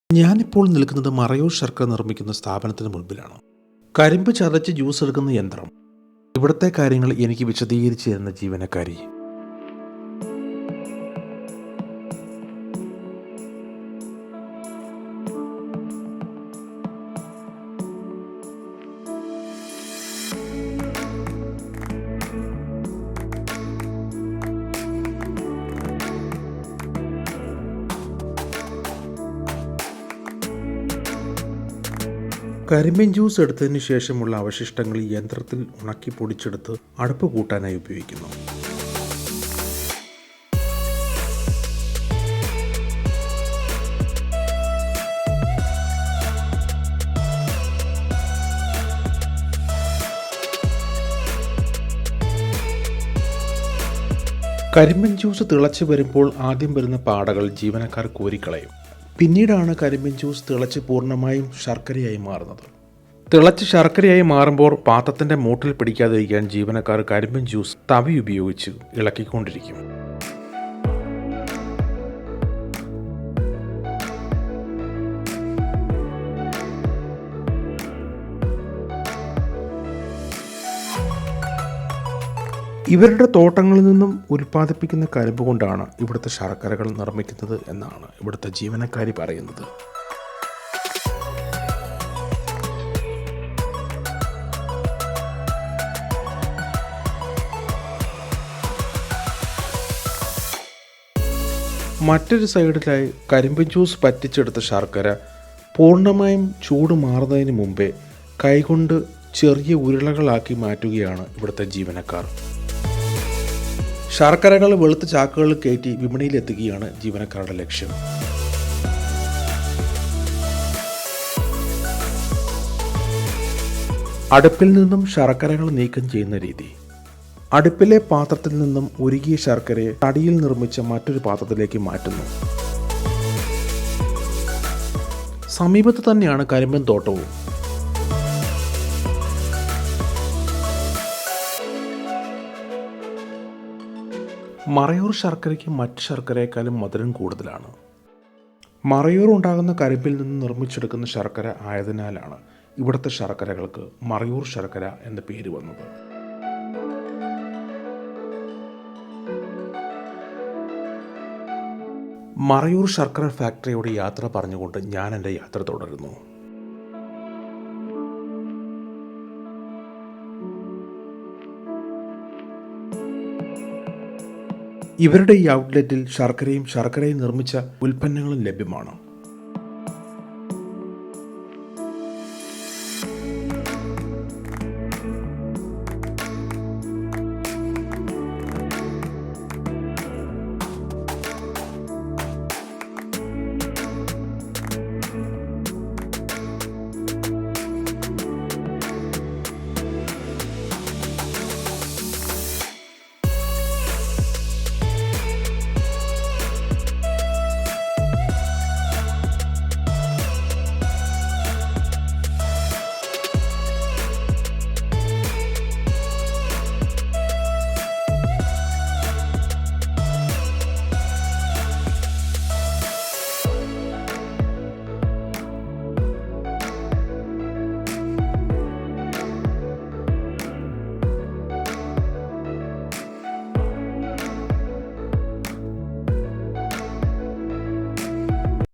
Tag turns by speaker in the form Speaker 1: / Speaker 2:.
Speaker 1: ഞാനിപ്പോൾ നിൽക്കുന്നത് മറയൂർ ശർക്കര നിർമ്മിക്കുന്ന സ്ഥാപനത്തിന് മുൻപിലാണ്. കരിമ്പ് ചതച്ച് ജ്യൂസ് എടുക്കുന്ന യന്ത്രം. ഇവിടുത്തെ കാര്യങ്ങൾ എനിക്ക് വിശദീകരിച്ചു തരുന്ന ജീവനക്കാരി. കരിമ്പിൻ ജ്യൂസ് എടുത്തതിന് ശേഷമുള്ള അവശിഷ്ടങ്ങൾ ഈ യന്ത്രത്തിൽ ഉണക്കി പൊടിച്ചെടുത്ത് അടുപ്പ് കൂട്ടാനായി ഉപയോഗിക്കുന്നു. കരിമ്പിൻ ജ്യൂസ് തിളച്ച് വരുമ്പോൾ ആദ്യം വരുന്ന പാടകൾ ജീവനക്കാർ കോരിക്കളയും. പിന്നീടാണ് കരിമ്പിൻ ജ്യൂസ് തിളച്ച് പൂർണ്ണമായും ശർക്കരയായി മാറുന്നത്. തിളച്ച് ശർക്കരയായി മാറുമ്പോൾ പാത്രത്തിൻ്റെ മൂട്ടിൽ പിടിക്കാതിരിക്കാൻ ജീവനക്കാർ കരിമ്പിൻ ജ്യൂസ് തവി ഉപയോഗിച്ച് ഇളക്കിക്കൊണ്ടിരിക്കും. ഇവരുടെ തോട്ടങ്ങളിൽ നിന്നും ഉൽപ്പാദിപ്പിക്കുന്ന കരിമ്പ് കൊണ്ടാണ് ഇവിടുത്തെ ശർക്കരകൾ നിർമ്മിക്കുന്നത് എന്നാണ് ഇവിടുത്തെ ജീവനക്കാരി പറയുന്നത്. മറ്റൊരു സൈഡിലായി കരിമ്പ് ജ്യൂസ് പറ്റിച്ചെടുത്ത ശർക്കര പൂർണ്ണമായും ചൂട് മാറുന്നതിന് മുമ്പേ കൈകൊണ്ട് ചെറിയ ഉരുളകളാക്കി മാറ്റുകയാണ് ഇവിടുത്തെ ജീവനക്കാർ. ശർക്കരകൾ വെളുത്ത ചാക്കുകളിൽ കയറ്റി വിപണിയിലെത്തുകയാണ് ജീവനക്കാരുടെ ലക്ഷ്യം. അടുപ്പിൽ നിന്നും ശർക്കരകൾ നീക്കം ചെയ്യുന്ന രീതി. അടുപ്പിലെ പാത്രത്തിൽ നിന്നും ഉരുകിയ ശർക്കരയെ തടിയിൽ നിർമ്മിച്ച മറ്റൊരു പാത്രത്തിലേക്ക് മാറ്റുന്നു. സമീപത്ത് തന്നെയാണ് കരിമ്പിൻ തോട്ടവും. മറയൂർ ശർക്കരയ്ക്ക് മറ്റ് ശർക്കരയെക്കാളും മധുരം കൂടുതലാണ്. മറയൂർ ഉണ്ടാകുന്ന കരിമ്പിൽ നിന്ന് നിർമ്മിച്ചെടുക്കുന്ന ശർക്കര ആയതിനാലാണ് ഇവിടുത്തെ ശർക്കരകൾക്ക് മറയൂർ ശർക്കര എന്ന പേര് വന്നത്. മറയൂർ ശർക്കര ഫാക്ടറിയുടെ യാത്ര പറഞ്ഞുകൊണ്ട് ഞാൻ എൻ്റെ യാത്ര തുടരുന്നു. ഇവരുടെ ഈ ഔട്ട്ലെറ്റിൽ ശർക്കരയും നിർമ്മിച്ച ഉൽപ്പന്നങ്ങളും ലഭ്യമാണ്.